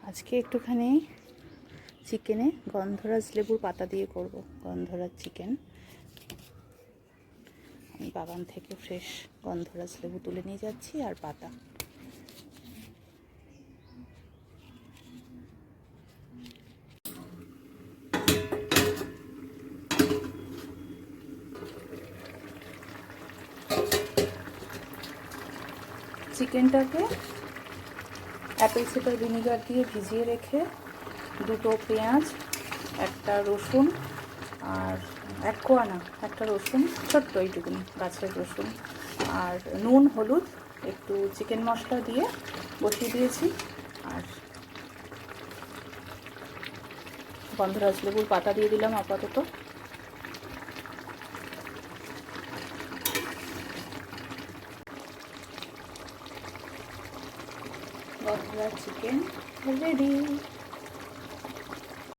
আজকে একটুখানি চিকেনে গন্ধরাজ লেবুর পাতা দিয়ে করব। গন্ধরাজ চিকেন আমি বাগান থেকে ফ্রেশ গন্ধরাজ লেবু তুলে নিয়ে যাচ্ছি আর পাতা। চিকেনটাকে অ্যাপেল সিডার ভিনিগার দিয়ে ভিজিয়ে রেখে দুটো পেঁয়াজ, একটা রসুন আর এক কোয়া না, একটা রসুন ছোট্ট এইটুকুনি গাছের রসুন আর নুন হলুদ একটু চিকেন মশলা দিয়ে বসিয়ে দিয়েছি। আর গন্ধরাজ লেবুর পাতা দিয়ে দিলাম আপাতত। গন্ধরাজ চিকেন রেডি।